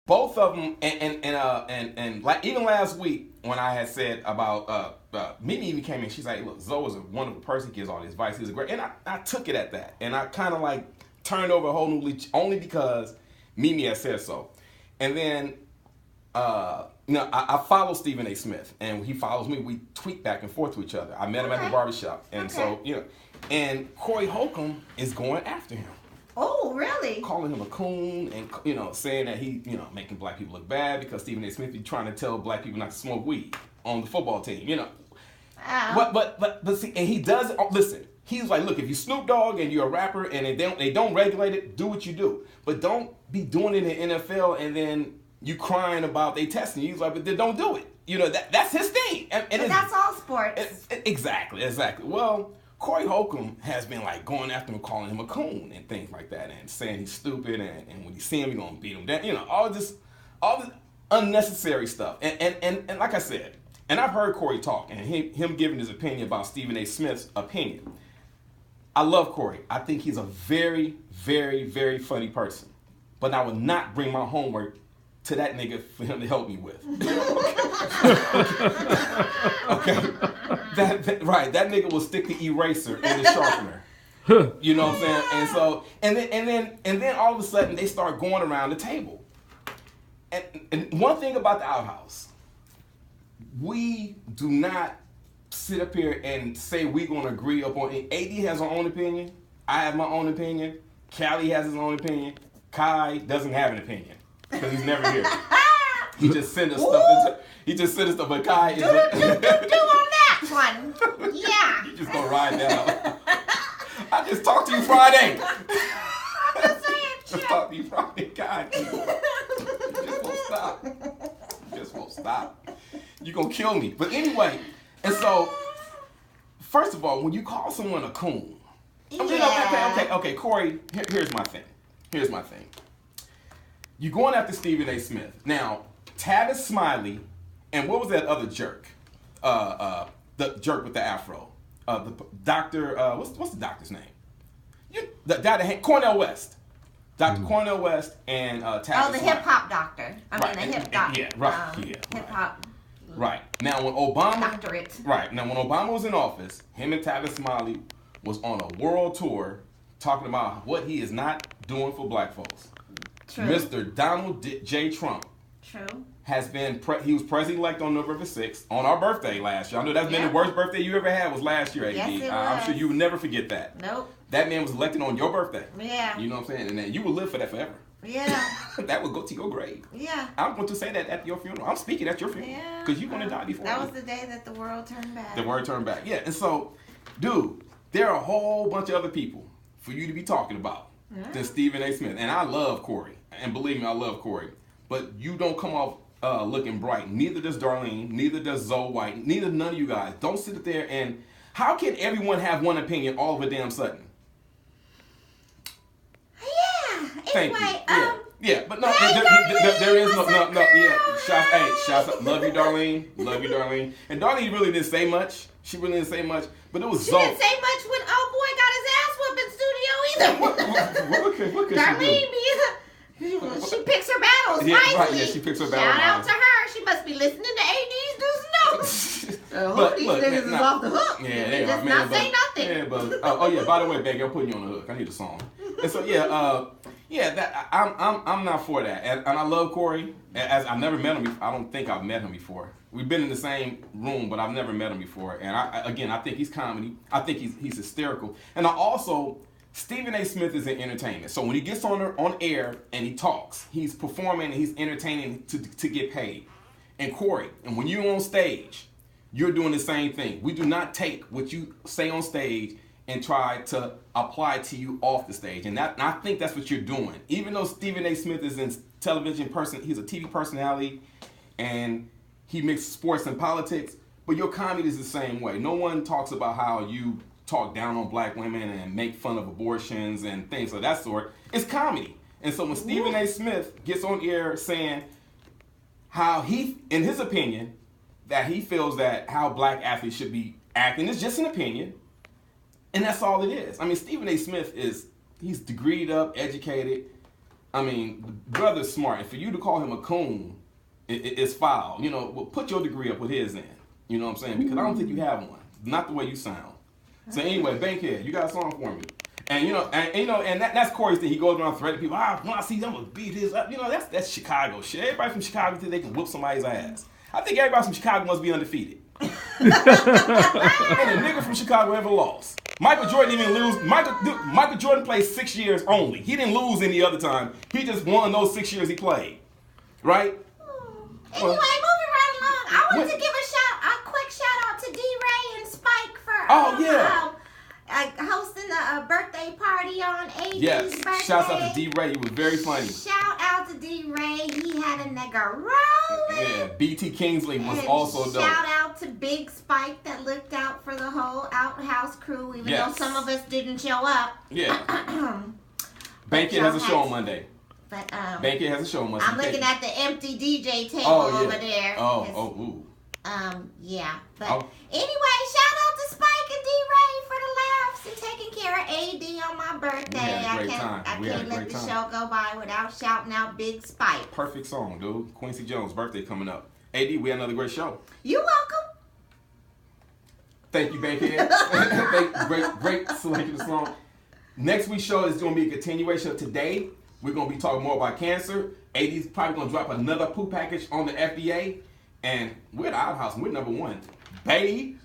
both of them, and like even last week when I had said about Mimi even came in, she's like, look, Zoe is a wonderful person, gives all the advice, he's a great, and I took it at that, and I kind of like turned over a whole new leaf only because Mimi had said so, and then I follow Stephen A. Smith, and he follows me. We tweet back and forth to each other. I met him at the barbershop, and so and Cory Holcomb is going after him. Oh, really? Calling him a coon and, saying that he, making black people look bad because Stephen A. Smith is trying to tell black people not to smoke weed on the football team, But see, and he does, listen, he's like, look, if you Snoop Dogg and you're a rapper and they don't regulate it, do what you do. But don't be doing it in the NFL and then you crying about they testing you. He's like, but then don't do it. That's his thing. And but that's all sports. Exactly. Well, Cory Holcomb has been like going after him, calling him a coon and things like that, and saying he's stupid, and when you see him, you're gonna beat him down. All this unnecessary stuff. And like I said, and I've heard Cory talk and him giving his opinion about Stephen A. Smith's opinion. I love Cory. I think he's a very, very, very funny person. But I would not bring my homework to that nigga for him to help me with. Okay. That nigga will stick the eraser in the sharpener. You know what I'm saying? And so and then all of a sudden they start going around the table. And one thing about the Outhouse, we do not sit up here and say we're gonna agree upon it. AD has her own opinion, I have my own opinion, Callie has his own opinion, Kai doesn't have an opinion. Because he's never here. He just sent us stuff. But Kai is do on that one. Yeah. You just gonna ride that out. I just talked to you Friday. I'm just saying. Just talked to you Friday, God. You just won't stop. You gonna kill me. But anyway, and so first of all, when you call someone a coon, okay, Cory. Here's my thing. You're going after Stephen A. Smith. Now, Tavis Smiley, and what was that other jerk? The jerk with the afro. The doctor, what's the doctor's name? Cornell West. Dr. Cornell West and Tavis Smiley. Oh, the hip-hop doctor. The hip doctor. Yeah, right. Hip-hop. Right. Now, when Obama... Doctorate. Right. Now, when Obama was in office, him and Tavis Smiley was on a world tour talking about what he is not doing for black folks. True. Mr. Donald J. Trump has been, he was president-elect on November 6th, on our birthday last year. I know that's been the worst birthday you ever had was last year, AD. Yes, it was. I'm sure you would never forget that. Nope. That man was elected on your birthday. Yeah. You know what I'm saying? And then you will live for that forever. Yeah. That would go to your grave. Yeah. I'm going to say that at your funeral. I'm speaking at your funeral. Yeah. Because you're going to die before That me. was the day that the world turned back. The word turned back. Yeah. And so, dude, there are a whole bunch of other people for you to be talking about than Stephen A. Smith. And I love Cory. And believe me, I love Cory. But you don't come off looking bright. Neither does Darlene. Neither does Zoe White. Neither none of you guys. Don't sit there and... How can everyone have one opinion all of a damn sudden? Yeah. Thank you. Yeah, but no, there is no, yeah. Shouts out. Love you, Darlene. And Darlene really didn't say much. She really didn't say much. But it was Zoe. She didn't say much when old boy got his ass whooped in studio either. What could Darlene, she picks her battles nicely. Right, yeah, she picks her battles. Shout out to her. She must be listening to AD's news notes. These niggas is off the hook. Yeah, they just are. Not say nothing. Yeah, but yeah. By the way, baby, I'm putting you on the hook. I need a song. And so that I'm not for that. And I love Cory. As I've never met him. I don't think I've met him before. We've been in the same room, but I've never met him before. And I think he's comedy. I think he's hysterical. And I also, Stephen A. Smith is in entertainment. So when he gets on air and he talks, he's performing and he's entertaining to get paid. And Cory, and when you're on stage, you're doing the same thing. We do not take what you say on stage and try to apply to you off the stage. And I think that's what you're doing. Even though Stephen A. Smith is in television person, he's a TV personality, and he mixes sports and politics, but your comedy is the same way. No one talks about how you talk down on black women and make fun of abortions and things of that sort. It's comedy. And so when Stephen A. Smith gets on air saying how he, in his opinion, that he feels that how black athletes should be acting, it's just an opinion. And that's all it is. I mean, Stephen A. Smith he's degreed up, educated, I mean, the brother's smart. And for you to call him a coon, it's foul. You know, well, put your degree up with his then. You know what I'm saying? Because I don't think you have one. Not the way you sound. So anyway, Bankhead, you got a song for me. And and that's Cory's thing. He goes around threatening people. When I see them, I'm gonna beat his up. You know, that's Chicago shit. Everybody from Chicago think they can whoop somebody's ass. I think everybody from Chicago must be undefeated. And a nigga from Chicago ever lost. Michael Jordan didn't even lose. Michael Jordan played 6 years only. He didn't lose any other time. He just won those 6 years he played. Right? Anyway, moving right along. I want to give a quick shout out to D-Ray and Spike for hosting the birthday party on AD's birthday. Yes, shout out to D-Ray. You was very funny. Shout out to D-Ray. He had a nigga rolling. Yeah, BT Kingsley was also dope. Shout out to Big Spike that looked out for the whole Outhouse crew, even though some of us didn't show up. Yeah. Bankhead has a show on Monday. But Bankhead has a show on Monday. I'm looking at the empty DJ table over there. Ooh. Yeah. But anyway, shout out to Spike and D-Ray for the laughs and taking care of AD on my birthday. I can't let the show go by without shouting out Big Spike. Perfect song, dude. Quincy Jones' birthday coming up. AD, we had another great show. You're welcome. Thank you, Bankhead. Great selection of the song. Next week's show is going to be a continuation of today. We're going to be talking more about cancer. AD's probably going to drop another poop package on the FDA. And we're at Outhouse and we're number 1. Baby.